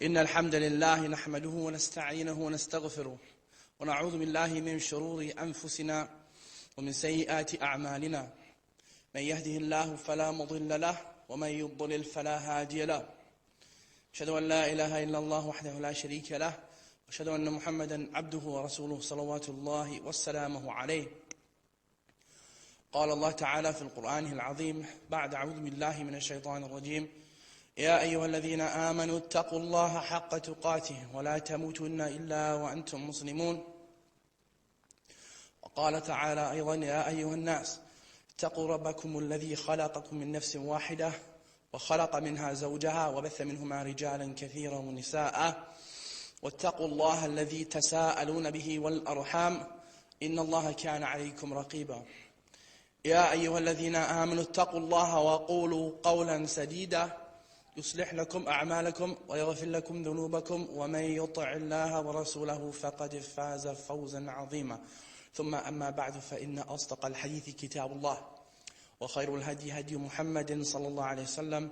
إن الحمد لله نحمده ونستعينه ونستغفره ونعوذ بالله من شرور أنفسنا ومن سيئات أعمالنا من يهده الله فلا مضل له ومن يضلل فلا هادي له أشهد أن لا إله إلا الله وحده لا شريك له وأشهد أن محمدا عبده ورسوله صلوات الله وسلامه عليه قال الله تعالى في القرآن العظيم بعد أعوذ بالله من الشيطان الرجيم يا أيها الذين آمنوا اتقوا الله حق تقاته ولا تموتن إلا وأنتم مسلمون وقال تعالى أيضا يا أيها الناس اتقوا ربكم الذي خلقكم من نفس واحدة وخلق منها زوجها وبث منهما رجالا كثيرا ونساء واتقوا الله الذي تساءلون به والأرحام إن الله كان عليكم رقيبا يا أيها الذين آمنوا اتقوا الله وقولوا قولا سديدا يصلح لكم أعمالكم ويغفر لكم ذنوبكم ومن يطع الله ورسوله فقد فاز فوزا عظيما ثم أما بعد فإن أصدق الحديث كتاب الله وخير الهدي هدي محمد صلى الله عليه وسلم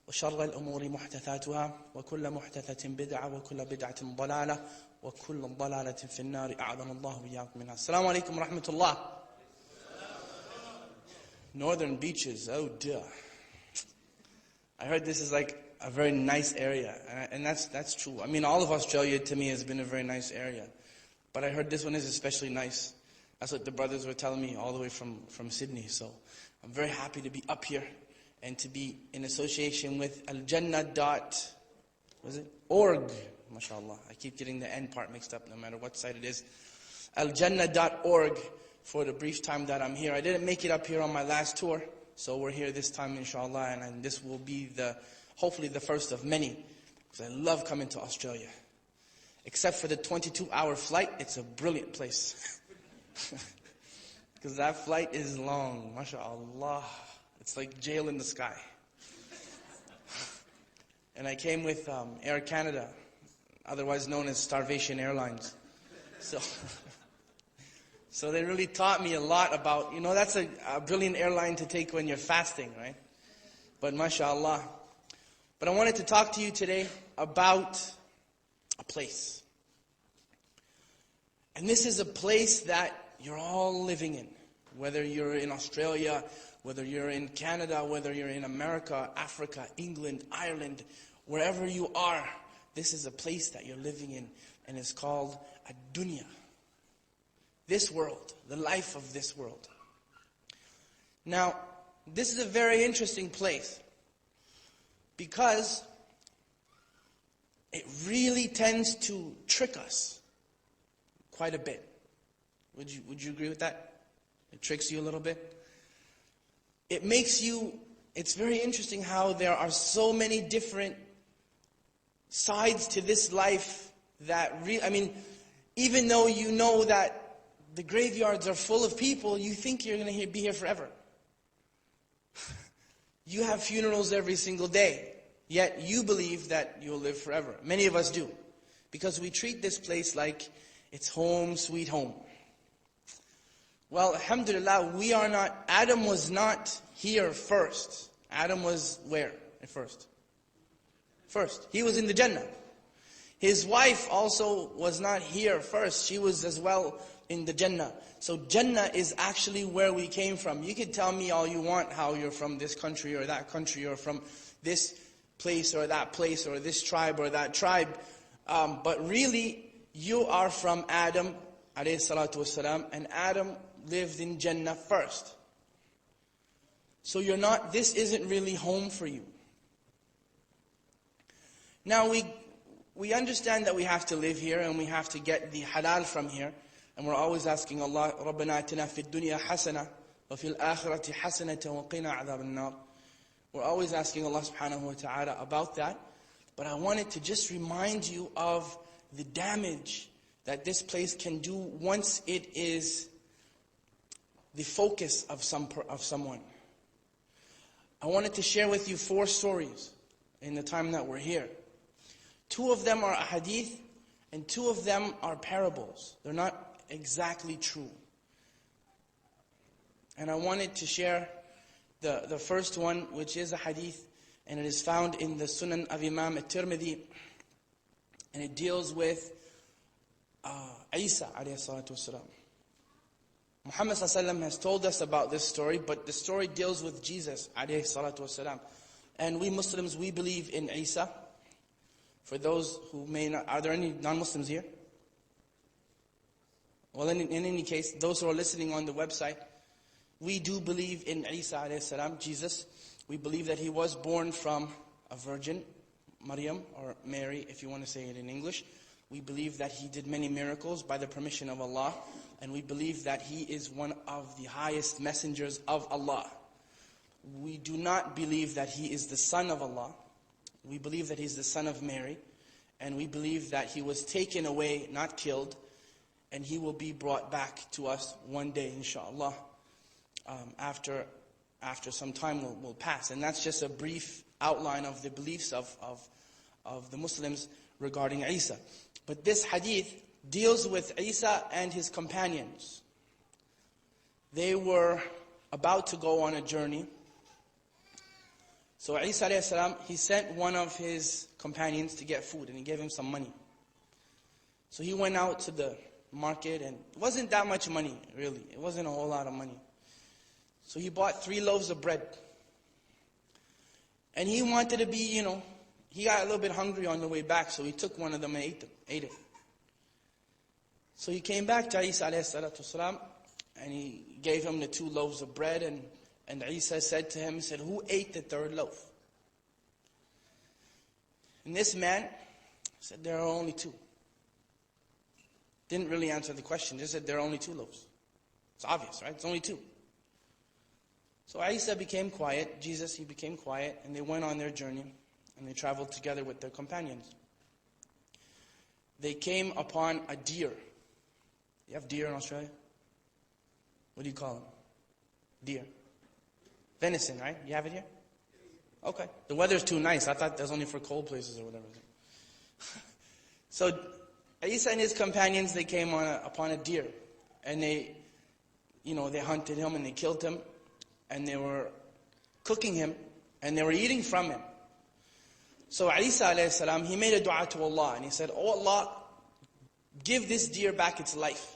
وشر الأمور محدثاتها وكل محدثة بدعة وكل بدعة ضلالة وكل ضلالة في النار أعاذنا الله وإياكم منها. Assalamu alaikum wa rahmatullah. Northern beaches, oh dear. I heard this is like a very nice area, and that's true. I mean, all of Australia to me has been a very nice area, but I heard this one is especially nice. That's what the brothers were telling me all the way from Sydney. So I'm very happy to be up here and to be in association with Al-Jannah.org. MashaAllah. I keep getting the end part mixed up no matter what site it is. Al-Jannah.org for the brief time that I'm here. I didn't make it up here on my last tour. So we're here this time, inshallah, and this will be hopefully the first of many. Because I love coming to Australia. Except for the 22-hour flight, it's a brilliant place. Because that flight is long, mashallah. It's like jail in the sky. And I came with Air Canada, otherwise known as Starvation Airlines. So they really taught me a lot about, that's a brilliant airline to take when you're fasting, right? But mashallah. But I wanted to talk to you today about a place. And this is a place that you're all living in. Whether you're in Australia, whether you're in Canada, whether you're in America, Africa, England, Ireland, wherever you are, this is a place that you're living in. And it's called ad-dunya. This world, the life of this world. Now, this is a very interesting place because it really tends to trick us quite a bit. Would you agree with that? It tricks you a little bit. It's very interesting how there are so many different sides to this life that even though you know that the graveyards are full of people, you think you're going to be here forever. You have funerals every single day, yet you believe that you'll live forever. Many of us do, because we treat this place like it's home, sweet home. Well, alhamdulillah, Adam was not here first. Adam was where at first? First, he was in the Jannah. His wife also was not here first. She was as well in the Jannah. So Jannah is actually where we came from. You can tell me all you want how you're from this country or that country or from this place or that place or this tribe or that tribe. But really, you are from Adam, alayhi salatu wasalam, and Adam lived in Jannah first. So this isn't really home for you. Now we understand that we have to live here and we have to get the halal from here. And we're always asking Allah, رَبَّنَا آتِنَا فِي الدُّنْيَا حَسَنَةً وَفِي الْآخِرَةِ حَسَنَةً وَقِنَا عَذَابَ النَّارِ. We're always asking Allah subhanahu wa ta'ala about that. But I wanted to just remind you of the damage that this place can do once it is the focus of someone. I wanted to share with you 4 stories in the time that we're here. 2 of them are hadith, and 2 of them are parables. They're not exactly true. And I wanted to share the first one, which is a hadith, and it is found in the Sunan of Imam at-Tirmidhi. And it deals with Isa alayhi salatu wasalam. Muhammad sallallahu alaihi wasallam has told us about this story, but the story deals with Jesus alayhi salatu wasalam. And we Muslims, we believe in Isa. For those who may not, are there any non-Muslims here? Well, in any case, those who are listening on the website, we do believe in Isa alayhi salam, Jesus. We believe that he was born from a virgin, Maryam, or Mary, if you want to say it in English. We believe that he did many miracles by the permission of Allah. And we believe that he is one of the highest messengers of Allah. We do not believe that he is the son of Allah. We believe that he's the son of Mary. And we believe that he was taken away, not killed. And he will be brought back to us one day, inshallah. After some time will pass. And that's just a brief outline of the beliefs of the Muslims regarding Isa. But this hadith deals with Isa and his companions. They were about to go on a journey. So Isa alayhi salam, he sent one of his companions to get food, and he gave him some money. So he went out to the market, and it wasn't that much money, really. It wasn't a whole lot of money. So he bought 3 loaves of bread. And he wanted to be, he got a little bit hungry on the way back, so he took one of them and ate it. So he came back to Isa alayhi salatu wasalam, and he gave him the 2 loaves of bread, and Isa said to him, he said, who ate the 3rd loaf? And this man said, there are only 2. Didn't really answer the question, just said there are only 2 loaves. It's obvious, right? It's only 2. So Isa became quiet, he became quiet, and they went on their journey, and they traveled together with their companions. They came upon a deer. You have deer in Australia? What do you call them? Deer. Venison, right? You have it here? Okay. The weather's too nice. I thought that's only for cold places or whatever. So Isa and his companions, they came upon a deer. And they hunted him and they killed him. And they were cooking him. And they were eating from him. So Isa alayhi salam, he made a dua to Allah. And he said, oh Allah, give this deer back its life.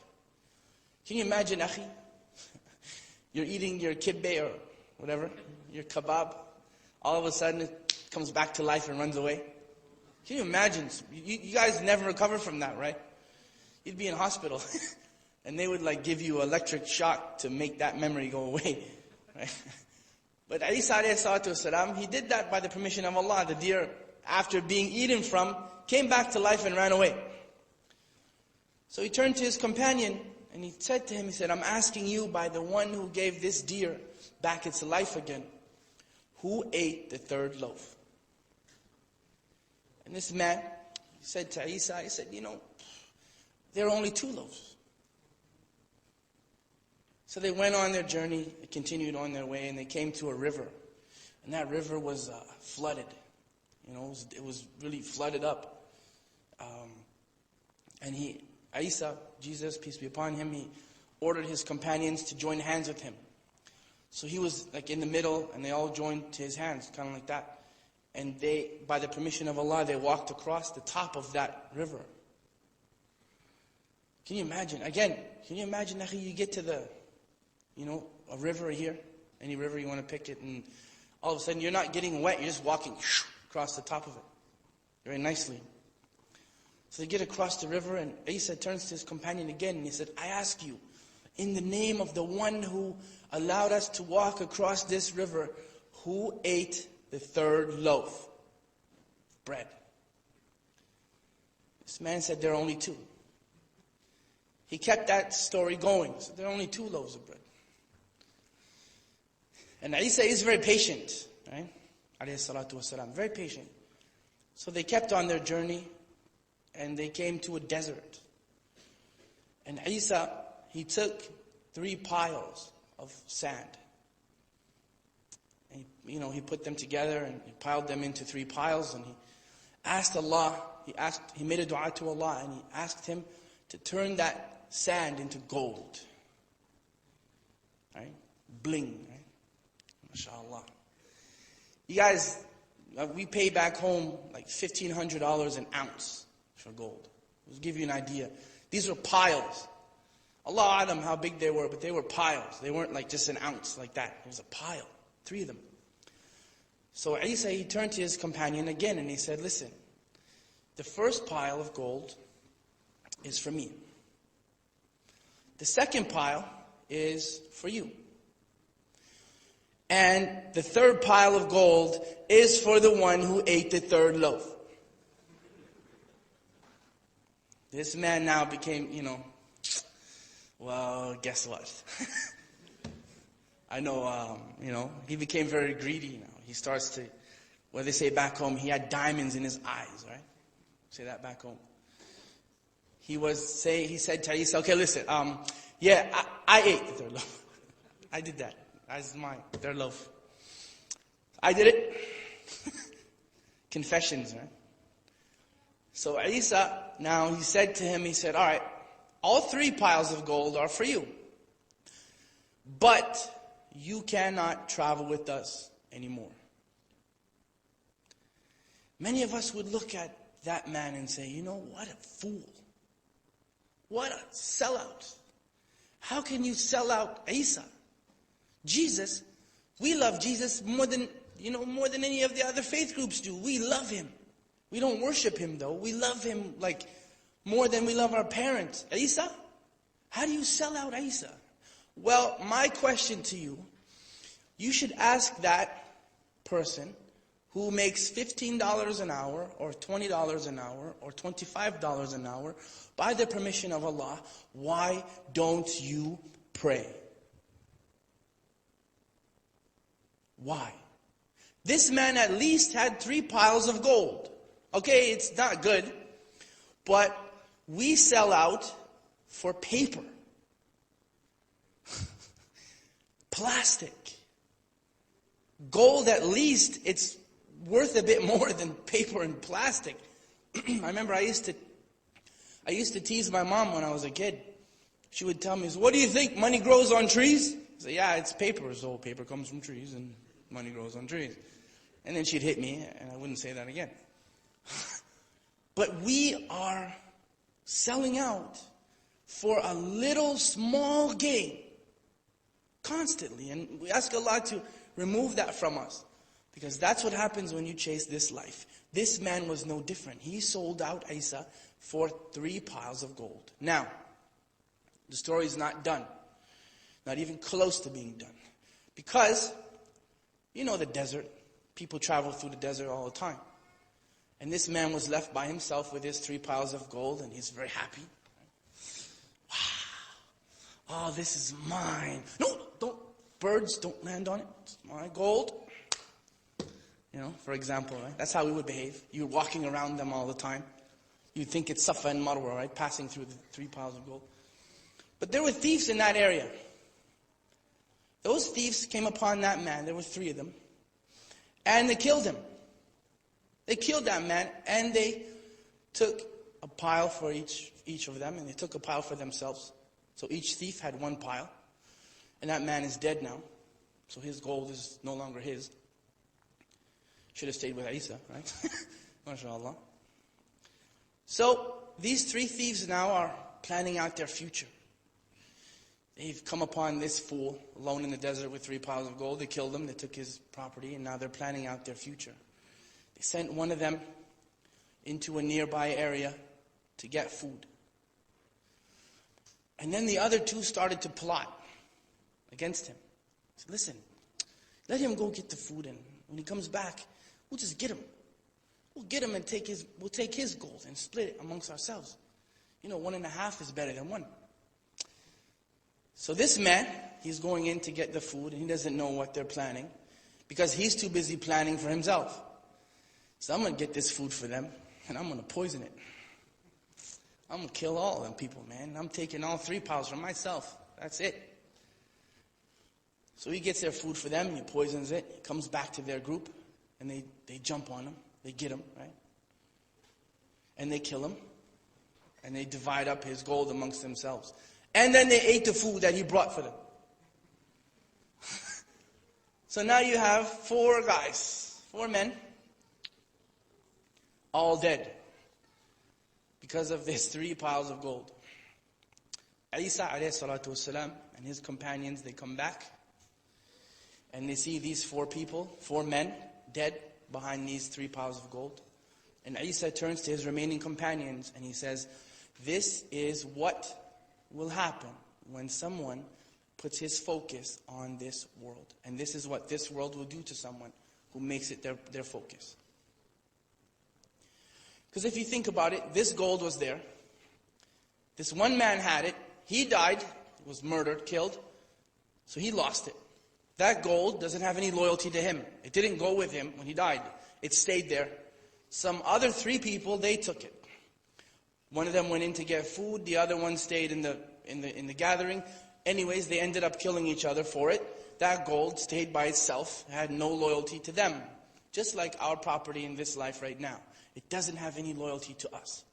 Can you imagine, akhi? You're eating your kibbeh or whatever, your kebab. All of a sudden it comes back to life and runs away. Can you imagine? You guys never recover from that, right? You'd be in hospital. And they would give you electric shock to make that memory go away. Right? But Isa alayhi salatu wasalam, he did that by the permission of Allah. The deer, after being eaten from, came back to life and ran away. So he turned to his companion and he said to him, he said, I'm asking you by the one who gave this deer back its life again, who ate the 3rd loaf? And this man, he said to Isa, he said, there are only 2 loaves. So they went on their journey, they continued on their way, and they came to a river. And that river was flooded. It was really flooded up. And Isa, Jesus, peace be upon him, he ordered his companions to join hands with him. So he was in the middle, and they all joined to his hands, kind of like that. And they, by the permission of Allah, they walked across the top of that river. Can you imagine? Again, can you imagine, you get to the, a river here, any river you want to pick it, and all of a sudden you're not getting wet, you're just walking across the top of it, very nicely. So they get across the river, and Isa turns to his companion again, and he said, I ask you, in the name of the one who allowed us to walk across this river, who ate the 3rd loaf of bread? This man said, there are only 2. He kept that story going. So there are only 2 loaves of bread. And Isa is very patient, right? Alayhi salatu wasalam, very patient. So they kept on their journey, and they came to a desert. And Isa, he took 3 piles of sand. And he put them together and he piled them into 3 piles, and he asked Allah, he made a dua to Allah, and he asked him to turn that sand into gold. Right? Bling, right? MashaAllah. You guys, we pay back home $1,500 an ounce for gold. Just give you an idea. These were piles. Allah Alam how big they were, but they were piles. They weren't like just an ounce like that. It was a pile. 3 of them. So Isa, he turned to his companion again and he said, listen, the first pile of gold is for me. The second pile is for you. And the third pile of gold is for the one who ate the third loaf. This man now became, well, guess what? I know, he became very greedy now. He starts to, what they say back home, he had diamonds in his eyes, right? Say that back home. He said to Isa, okay, listen, I ate the third loaf. I did that. That's mine, third loaf. I did it. Confessions, right? So Isa, now he said to him, he said, all right, all 3 piles of gold are for you. But you cannot travel with us anymore. Many of us would look at that man and say, what a fool. What a sellout. How can you sell out Isa? Jesus, we love Jesus more than any of the other faith groups do. We love him. We don't worship him though. We love him like more than we love our parents. Isa? How do you sell out Isa? Well, my question to you, you should ask that person who makes $15 an hour or $20 an hour or $25 an hour by the permission of Allah, why don't you pray? Why? This man at least had 3 piles of gold. Okay, it's not good, but we sell out for paper. Plastic. Gold, at least, it's worth a bit more than paper and plastic. I remember I used to tease my mom when I was a kid. She would tell me, what do you think, money grows on trees? I said, yeah, it's paper, so paper comes from trees and money grows on trees. And then she'd hit me, and I wouldn't say that again. But we are selling out for a little small gain constantly. And we ask Allah to remove that from us. Because that's what happens when you chase this life. This man was no different. He sold out Isa for 3 piles of gold. Now, the story is not done. Not even close to being done. Because, the desert. People travel through the desert all the time. And this man was left by himself with his 3 piles of gold, and he's very happy. Wow. Oh, this is mine. No, birds don't land on it. It's my gold. For example, right? That's how we would behave. You're walking around them all the time. You think it's Safa and Marwa, right? Passing through the 3 piles of gold. But there were thieves in that area. Those thieves came upon that man. There were 3 of them. And they killed him. They killed that man, and they took a pile for each of them, and they took a pile for themselves. So each thief had 1 pile. And that man is dead now. So his gold is no longer his. Should have stayed with Isa, right? MashaAllah. So these 3 thieves now are planning out their future. They've come upon this fool alone in the desert with 3 piles of gold. They killed him, they took his property, and now they're planning out their future. They sent one of them into a nearby area to get food. And then the other 2 started to plot against him. He said, listen, let him go get the food, and when he comes back, we'll just get him. We'll get him and we'll take his gold and split it amongst ourselves. 1.5 is better than 1. So this man, he's going in to get the food, and he doesn't know what they're planning, because he's too busy planning for himself. So I'm going to get this food for them, and I'm going to poison it. I'm going to kill all of them people, man. I'm taking all 3 piles for myself. That's it. So he gets their food for them, and he poisons it. He comes back to their group, and they jump on him. They get him, right? And they kill him. And they divide up his gold amongst themselves. And then they ate the food that he brought for them. So now you have 4 guys, 4 men, all dead. because of these 3 piles of gold. Isa alayhi salatu wasalam and his companions, they come back and they see these 4 people, 4 men, dead behind these 3 piles of gold. And Isa turns to his remaining companions and he says, this is what will happen when someone puts his focus on this world. And this is what this world will do to someone who makes it their focus. Because if you think about it, this gold was there. This one man had it. He died, was murdered, killed. So he lost it. That gold doesn't have any loyalty to him. It didn't go with him when he died. It stayed there. Some other 3 people, they took it. One of them went in to get food. The other one stayed in the gathering. Anyways, they ended up killing each other for it. That gold stayed by itself. It had no loyalty to them. Just like our property in this life right now. It doesn't have any loyalty to us.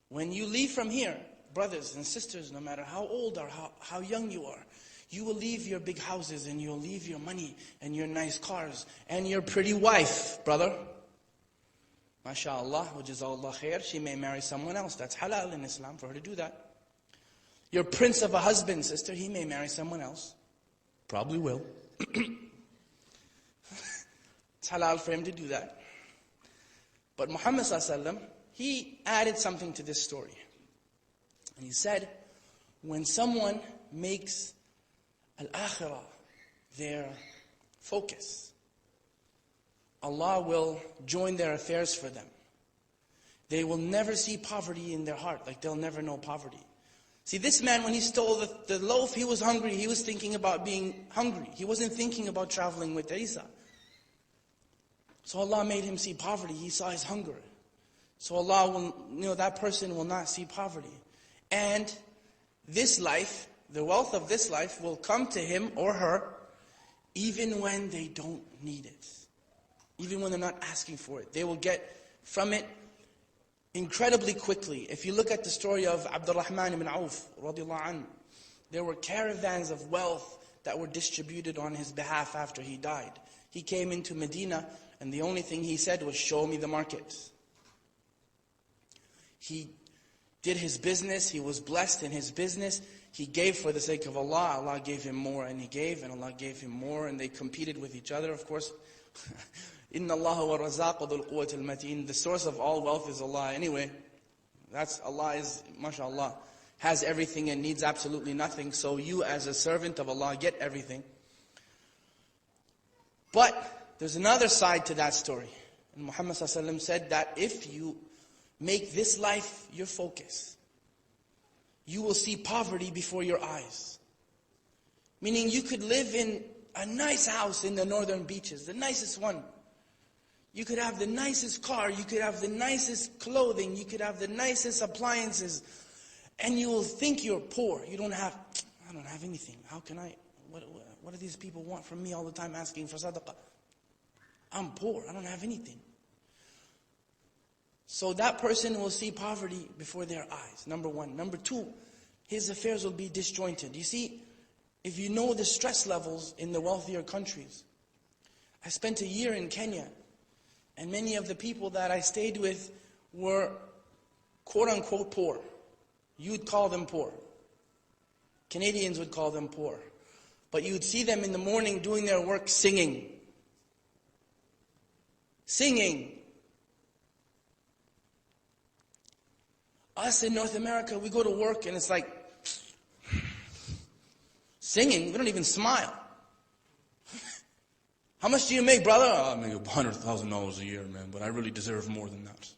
When you leave from here, brothers and sisters, no matter how old or how young you are, you will leave your big houses and you'll leave your money and your nice cars and your pretty wife, brother. MashaAllah, wajazallah khair, she may marry someone else. That's halal in Islam for her to do that. Your prince of a husband, sister, he may marry someone else. Probably will. It's halal for him to do that. But Muhammad ﷺ, he added something to this story. And he said, when someone makes al-akhirah their focus, Allah will join their affairs for them. They will never see poverty in their heart, like they'll never know poverty. See, this man, when he stole the loaf, he was hungry. He was thinking about being hungry. He wasn't thinking about traveling with Isa. So Allah made him see poverty. He saw his hunger. So Allah will, that person will not see poverty. And this life, the wealth of this life will come to him or her even when they don't need it. Even when they're not asking for it. They will get from it incredibly quickly. If you look at the story of Abdurrahman ibn Auf, radiallahu anhu, there were caravans of wealth that were distributed on his behalf after he died. He came into Medina and the only thing he said was, show me the market. He did his business. He was blessed in his business. He gave for the sake of Allah. Allah gave him more and he gave, and Allah gave him more, and they competed with each other, of course. Inna Allah wa razaqu dhul quwwati al-mateen. The source of all wealth is Allah. Anyway, that's Allah is, mashallah, has everything and needs absolutely nothing. So you as a servant of Allah get everything. But there's another side to that story. And Muhammad ﷺ said that if you make this life your focus, you will see poverty before your eyes. Meaning you could live in a nice house in the northern beaches, the nicest one. You could have the nicest car, you could have the nicest clothing, you could have the nicest appliances, and you will think you're poor. I don't have anything. How can I, what do these people want from me all the time asking for sadaqah? I'm poor, I don't have anything. So that person will see poverty before their eyes, number one. Number two, his affairs will be disjointed. You see, if you know the stress levels in the wealthier countries. I spent a year in Kenya, and many of the people that I stayed with were quote-unquote poor. You'd call them poor. Canadians would call them poor. But you'd see them in the morning doing their work singing. Singing. Us in North America, we go to work and it's like, singing, we don't even smile. How much do you make, brother? I make $100,000 a year, man, but I really deserve more than that.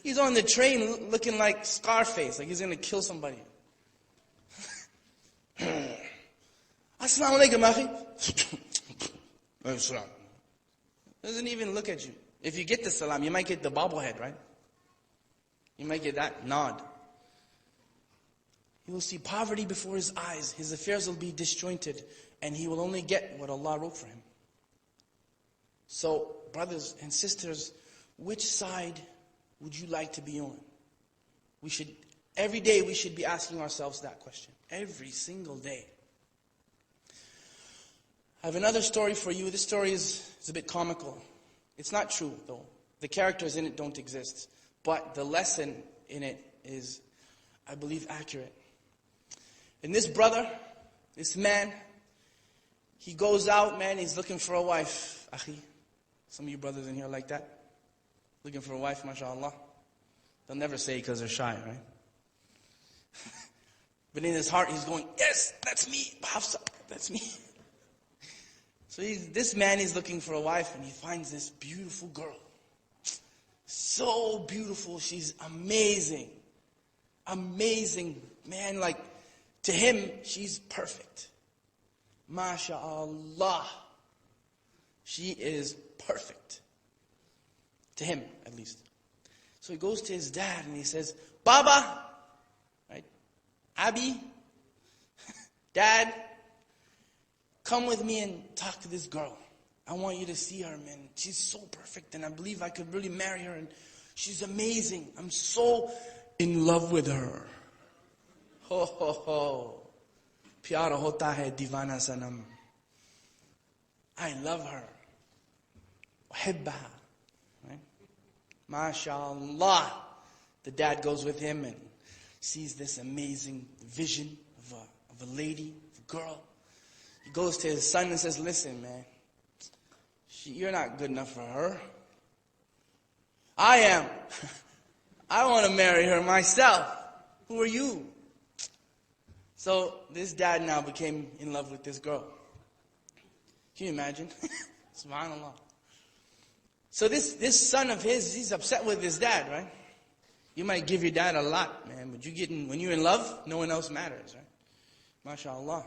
He's on the train looking like Scarface, like he's going to kill somebody. Assalamu alaikum, akhi. Doesn't even look at you. If you get the salam, you might get the bobblehead, right? You might get that nod. He will see poverty before his eyes. His affairs will be disjointed. And he will only get what Allah wrote for him. So, brothers and sisters, which side would you like to be on? Every day we should be asking ourselves that question. Every single day. I have another story for you. This story is a bit comical. It's not true, though. The characters in it don't exist. but the lesson in it is, I believe, accurate. And this brother, this man, he goes out, man, he's looking for a wife. Akhi, some of you brothers in here like that? Looking for a wife, mashallah. They'll never say because they're shy, right? But in his heart, he's going, yes, that's me, Hafsa, that's me. So this man is looking for a wife, and he finds this beautiful girl. So beautiful, she's amazing. Amazing, man, like, to him, she's perfect. MashaAllah. She is perfect. To him, at least. So he goes to his dad and he says, Baba, right? Abi, Dad, come with me and talk to this girl. I want you to see her, man. She's so perfect and I believe I could really marry her and she's amazing. I'm so in love with her. Ho ho ho. Pyara hota hai divana sanam. I love her. Uhibbaha. Right? MashaAllah. The dad goes with him and sees this amazing vision of a lady, of a girl. He goes to his son and says, listen, man, you're not good enough for her. I am. I want to marry her myself. Who are you? So this dad now became in love with this girl. Can you imagine? Subhanallah. So this son of his, he's upset with his dad, right? You might give your dad a lot, man, but when you're in love, no one else matters, right? MashaAllah.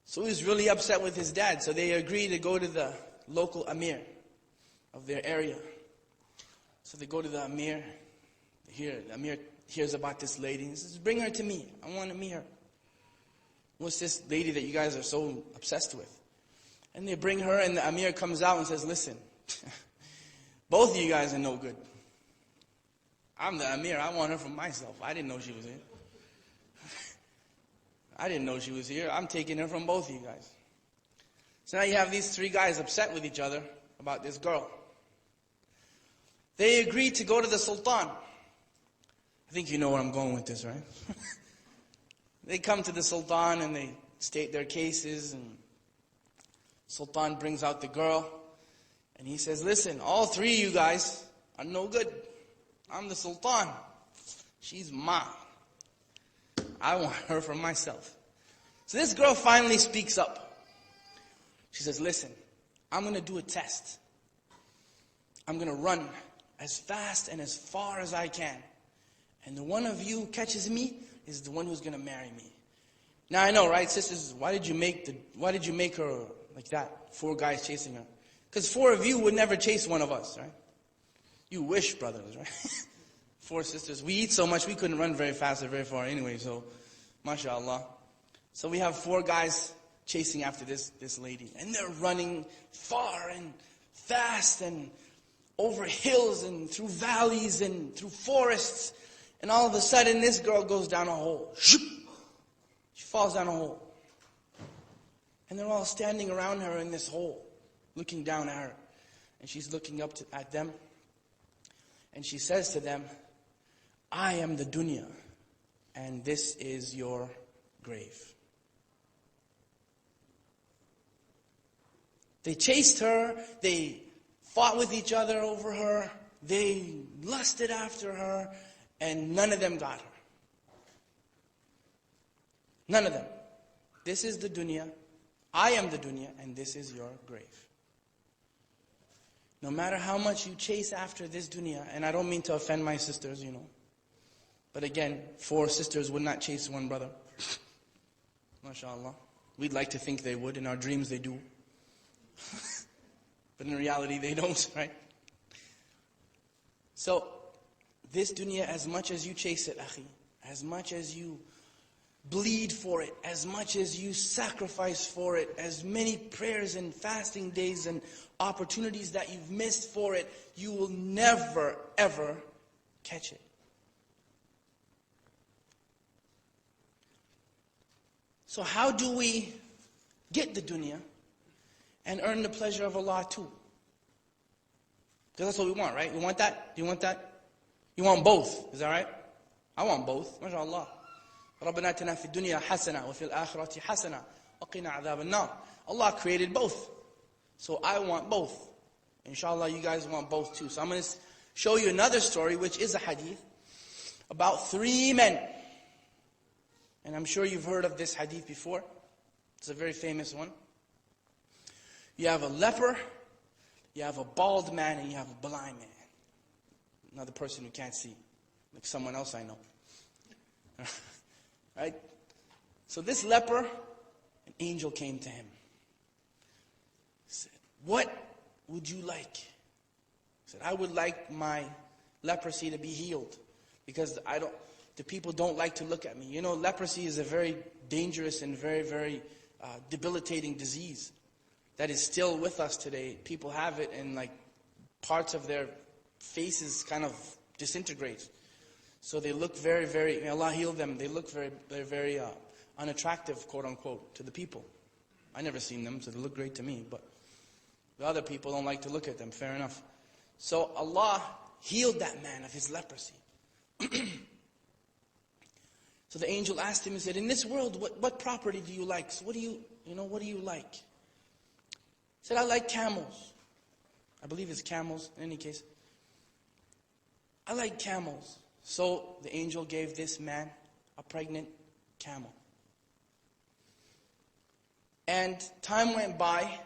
So he's really upset with his dad. So they agree to go to the local Amir of their area. So they go to the Amir. The Amir hears about this lady and says, bring her to me. I want to meet her. What's this lady that you guys are so obsessed with? And they bring her and the Amir comes out and says, listen, both of you guys are no good. I'm the Amir. I want her for myself. I didn't know she was here. I didn't know she was here. I'm taking her from both of you guys. So now you have these three guys upset with each other about this girl. They agreed to go to the Sultan. I think you know where I'm going with this, right? They come to the Sultan and they state their cases, and Sultan brings out the girl and he says, listen, all three of you guys are no good. I'm the Sultan. She's mine. I want her for myself. So this girl finally speaks up. She says, listen, I'm going to do a test. I'm going to run as fast and as far as I can. And the one of you who catches me is the one who's going to marry me. Now I know, right, sisters, why did you make her like that? 4 guys chasing her. Because 4 of you would never chase one of us, right? You wish, brothers, right? 4 sisters. We eat so much, we couldn't run very fast or very far anyway, so, mashallah. So we have 4 guys chasing after this lady. And they're running far and fast and over hills and through valleys and through forests. And all of a sudden, this girl goes down a hole. She falls down a hole. And they're all standing around her in this hole, looking down at her. And she's looking up at them. And she says to them, I am the dunya, and this is your grave. They chased her, they fought with each other over her, they lusted after her, and none of them got her. None of them. This is the dunya, I am the dunya, and this is your grave. No matter how much you chase after this dunya, and I don't mean to offend my sisters, but again, 4 sisters would not chase one brother. MashaAllah. We'd like to think they would. In our dreams they do. But in reality they don't, right? So, this dunya, as much as you chase it, akhi, as much as you bleed for it, as much as you sacrifice for it, as many prayers and fasting days and opportunities that you've missed for it, you will never, ever catch it. So how do we get the dunya and earn the pleasure of Allah too? Because that's what we want, right? We want that? Do you want that? You want both, is that right? I want both, mashallah. رَبَّنَا آتِنَا فِي الدُّنْيَا حَسَنَةً وَفِي الْآخِرَةِ حَسَنَةً وَقِنَا عَذَابَ النَّارِ. Allah created both. So I want both. Inshallah, you guys want both too. So I'm going to show you another story, which is a hadith, about 3 men. And I'm sure you've heard of this hadith before. It's a very famous one. You have a leper, you have a bald man, and you have a blind man. Another person who can't see, like someone else I know. Right? So this leper, an angel came to him. He said, "What would you like?" He said, "I would like my leprosy to be healed, because the people don't like to look at me. You know, leprosy is a very dangerous and very, very debilitating disease that is still with us today. People have it, and like parts of their faces kind of disintegrate. So they look very, very, may Allah heal them, they look very, very, very unattractive, quote unquote, to the people. I never seen them, so they look great to me, but the other people don't like to look at them, fair enough. So Allah healed that man of his leprosy. So the angel asked him and said, "In this world, what property do you like? So what do you like?" He said, "I like camels." I believe it's camels, in any case. "I like camels." So the angel gave this man a pregnant camel. And time went by,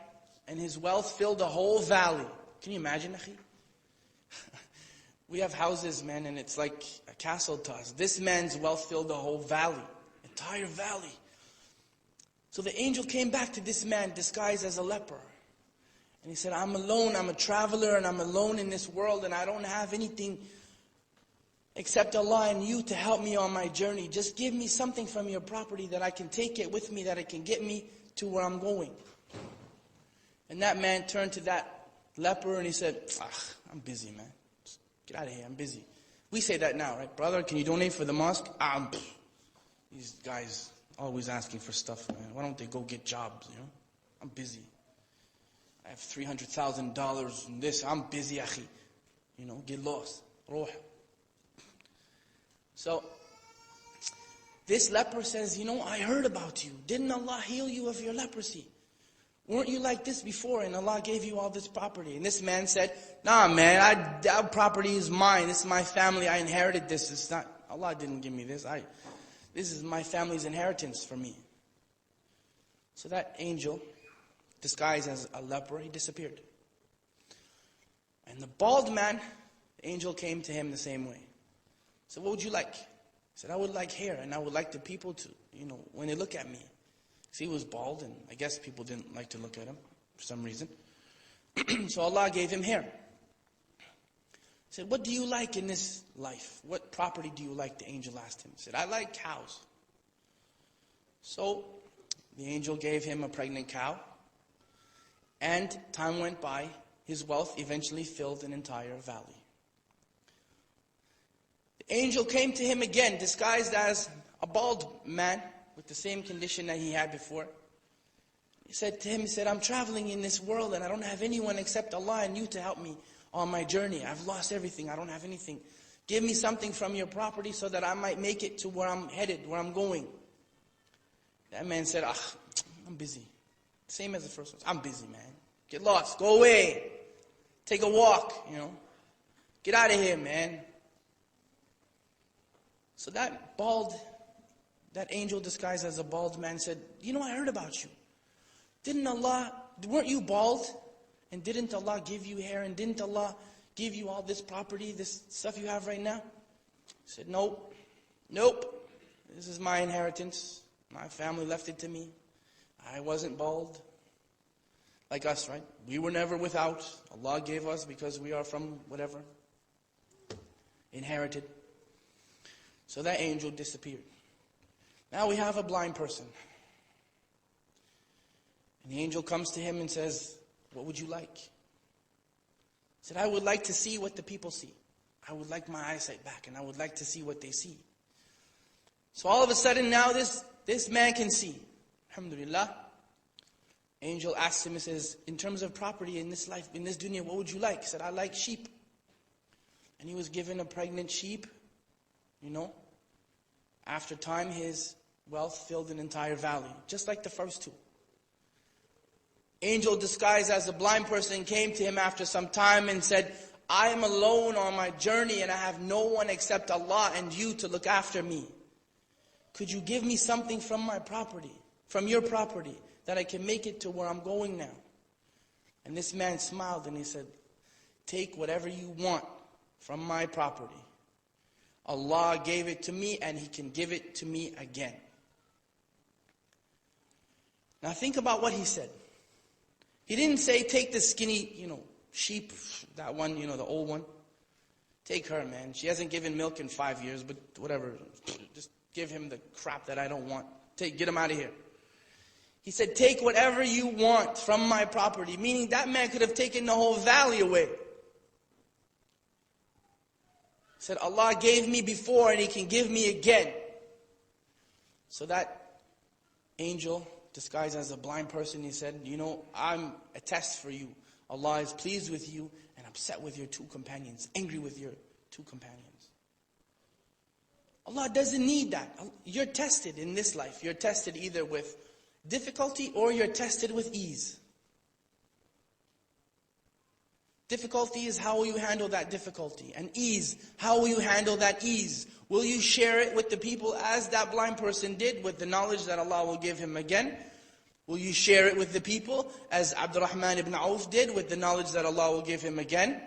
and his wealth filled the whole valley. Can you imagine, akhi? We have houses, man, and it's like a castle to us. This man's wealth filled the whole valley, entire valley. So the angel came back to this man disguised as a leper. And he said, "I'm alone, I'm a traveler, and I'm alone in this world, and I don't have anything except Allah and you to help me on my journey. Just give me something from your property that I can take it with me, that it can get me to where I'm going." And that man turned to that leper and he said, "I'm busy, man. Just get out of here, I'm busy." We say that now, right? "Brother, can you donate for the mosque?" These guys always asking for stuff, man. Why don't they go get jobs, you know? "I'm busy. I have $300,000 in this. I'm busy, akhi." You know, get lost. Ruh. So, this leper says, "You know, I heard about you. Didn't Allah heal you of your leprosy? Weren't you like this before, and Allah gave you all this property?" And this man said, "Nah, man, that property is mine. This is my family. I inherited this. It's not, Allah didn't give me this. This is my family's inheritance for me." So that angel, disguised as a leper, he disappeared. And the bald man, the angel came to him the same way. So what would you like? He said, "I would like hair, and I would like the people to, when they look at me." See, he was bald, and I guess people didn't like to look at him for some reason. So Allah gave him hair. He said, "What do you like in this life? What property do you like?" The angel asked him. He said, "I like cows." So the angel gave him a pregnant cow, and time went by. His wealth eventually filled an entire valley. The angel came to him again, disguised as a bald man, with the same condition that he had before. He said to him, "I'm traveling in this world, and I don't have anyone except Allah and you to help me on my journey. I've lost everything, I don't have anything. Give me something from your property so that I might make it to where I'm headed, where I'm going." That man said, "I'm busy." Same as the first one. "I'm busy, man. Get lost, go away. Take a walk, Get out of here, man." So that angel disguised as a bald man said, "I heard about you. Weren't you bald? And didn't Allah give you hair? And didn't Allah give you all this property, this stuff you have right now?" He said, Nope. This is my inheritance. My family left it to me. I wasn't bald. Like us, right? We were never without. Allah gave us because we are from whatever. Inherited. So that angel disappeared. Now we have a blind person. And the angel comes to him and says, "What would you like?" He said, "I would like to see what the people see. I would like my eyesight back, and I would like to see what they see." So all of a sudden now this man can see. Alhamdulillah. Angel asks him and says, "In terms of property in this life, in this dunya, what would you like?" He said, "I like sheep." and he was given a pregnant sheep, after time his wealth filled an entire valley, just like the first two. Angel disguised as a blind person came to him after some time and said, I am alone on my journey and I have no one except Allah and you to look after me. Could you give me something from my property, from your property, that I can make it to where I'm going now? And this man smiled and he said, take whatever you want from my property. Allah gave it to me and He can give it to me again. Now think about what he said. He didn't say, take the skinny, sheep, that one, the old one. Take her, man. She hasn't given milk in 5 years, but whatever. Just give him the crap that I don't want. Get him out of here. He said, take whatever you want from my property. Meaning that man could have taken the whole valley away. He said, Allah gave me before and He can give me again. So that angel, disguised as a blind person, he said, I'm a test for you. Allah is pleased with you and upset with your two companions, angry with your two companions. Allah doesn't need that. You're tested in this life. You're tested either with difficulty or you're tested with ease. Difficulty is how will you handle that difficulty. And ease, how will you handle that ease? Will you share it with the people as that blind person did with the knowledge that Allah will give him again? Will you share it with the people as Abdurrahman ibn Auf did with the knowledge that Allah will give him again?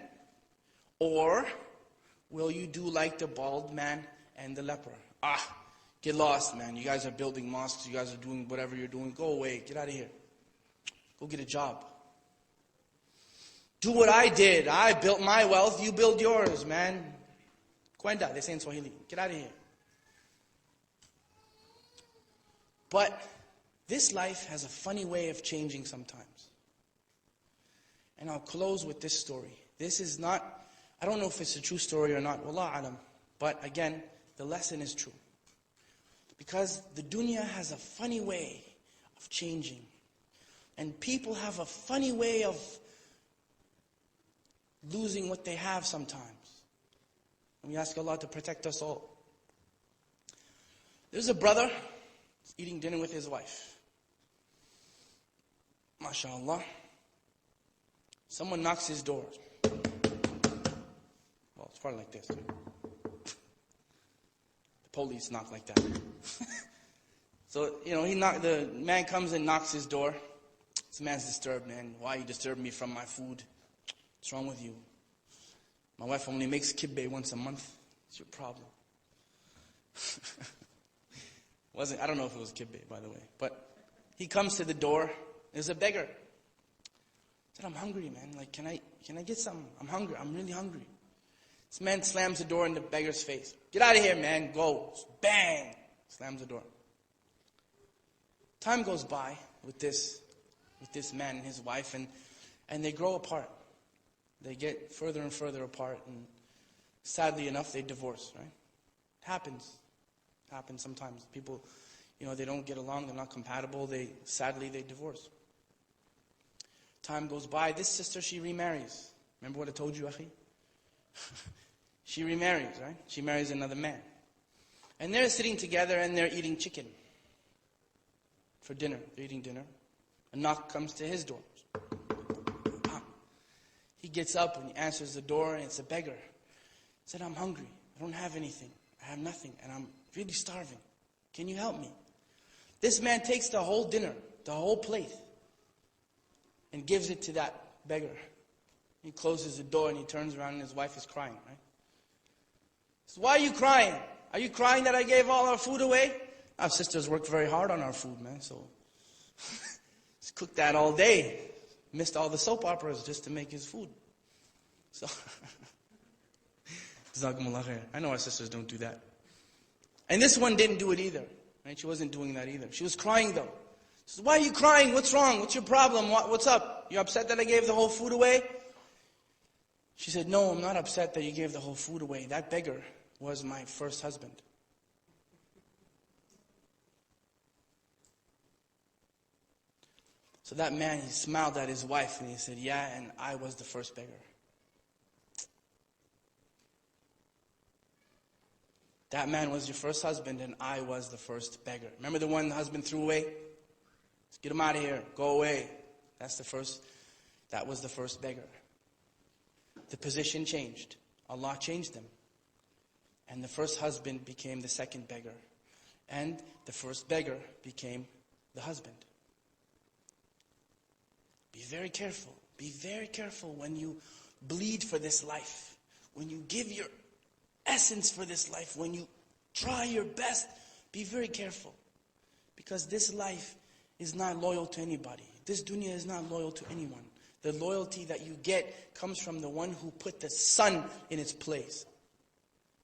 Or will you do like the bald man and the leper? Get lost, man. You guys are building mosques. You guys are doing whatever you're doing. Go away. Get out of here. Go get a job. Do what I did. I built my wealth. You build yours, man. Cuenta, they say in Swahili. Get out of here. But this life has a funny way of changing sometimes. And I'll close with this story. This is not, I don't know if it's a true story or not. Wallah alam. But again, the lesson is true. Because the dunya has a funny way of changing. And people have a funny way of losing what they have sometimes. And we ask Allah to protect us all. There's a brother eating dinner with his wife. MashaAllah. Someone knocks his door. Well, it's probably like this. The police knock like that. So, the man comes and knocks his door. This man's disturbed, man. Why you disturb me from my food? What's wrong with you? My wife only makes kibbeh once a month. It's your problem. I don't know if it was kibbeh, by the way. But he comes to the door. There's a beggar. He said, I'm hungry, man. Can I get something? I'm hungry. I'm really hungry. This man slams the door in the beggar's face. Get out of here, man. Go. Bang. Slams the door. Time goes by with this man and his wife, and they grow apart. They get further and further apart, and sadly enough, they divorce, right? It happens. It happens sometimes. People, they don't get along, they're not compatible, sadly they divorce. Time goes by, this sister, she remarries. Remember what I told you, Akhi? She remarries, right? She marries another man. And they're sitting together and they're eating chicken for dinner. They're eating dinner. A knock comes to his door. He gets up and he answers the door, and it's a beggar. He said, I'm hungry. I don't have anything. I have nothing, and I'm really starving. Can you help me? This man takes the whole dinner, the whole plate, and gives it to that beggar. He closes the door and he turns around and his wife is crying, right? He says, why are you crying? Are you crying that I gave all our food away? Our sisters worked very hard on our food, man, so just cooked that all day. Missed all the soap operas just to make his food. So, I know our sisters don't do that. And this one didn't do it either. Right? She wasn't doing that either. She was crying though. She said, why are you crying? What's wrong? What's your problem? What's up? You upset that I gave the whole food away? She said, no, I'm not upset that you gave the whole food away. That beggar was my first husband. So that man, he smiled at his wife and he said, yeah, and I was the first beggar. That man was your first husband and I was the first beggar. Remember the one the husband threw away? Let's get him out of here. Go away. That was the first beggar. The position changed. Allah changed them. And the first husband became the second beggar. And the first beggar became the husband. Be very careful. Be very careful when you bleed for this life. When you give your essence for this life. When you try your best. Be very careful. Because this life is not loyal to anybody. This dunya is not loyal to anyone. The loyalty that you get comes from the one who put the sun in its place.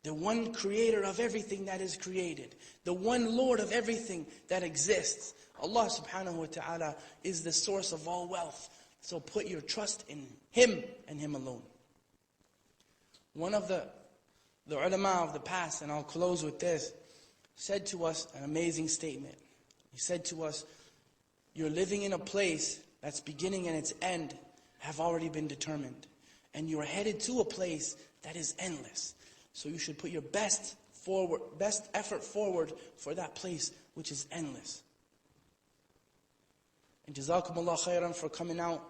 The one creator of everything that is created. The one Lord of everything that exists. Allah subhanahu wa ta'ala is the source of all wealth. So put your trust in Him and Him alone. One of the ulama of the past, and I'll close with this, said to us an amazing statement. He said to us, you're living in a place that's beginning and its end have already been determined. And you are headed to a place that is endless. So you should put your best effort forward for that place which is endless. And Jazakumullah khairan for coming out.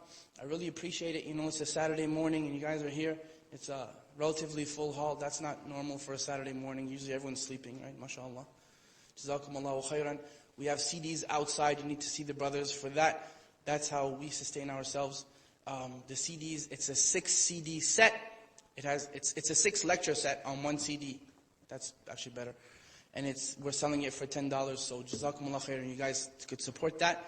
I really appreciate it. You know, it's a Saturday morning and you guys are here. It's a relatively full hall. That's not normal for a Saturday morning. Usually everyone's sleeping, right? MashaAllah. Jazakumullah khairan. We have CDs outside. You need to see the brothers for that. That's how we sustain ourselves. The CDs, it's a 6 CD set. It's a 6 lecture set on 1 CD. That's actually better. And we're selling it for $10. So Jazakumullah khairan. You guys could support that.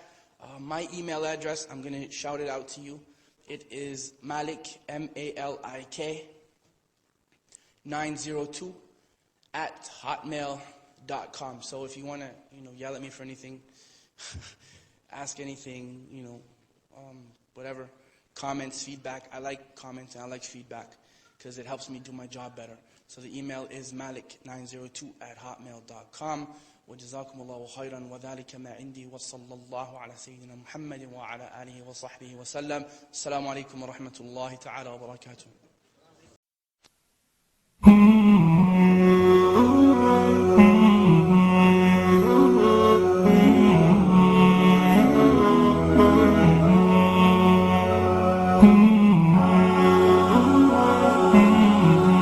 My email address, I'm going to shout it out to you. It is Malik, M-A-L-I-K, 902 @hotmail.com. So if you want to, yell at me for anything, ask anything, whatever, comments, feedback. I like comments and I like feedback because it helps me do my job better. So the email is malik902 @hotmail.com. وجزاكم الله خيرا وذلك ما عندي وصلى الله على سيدنا محمد وعلى آله وصحبه وسلم. السلام عليكم ورحمة الله تعالى وبركاته.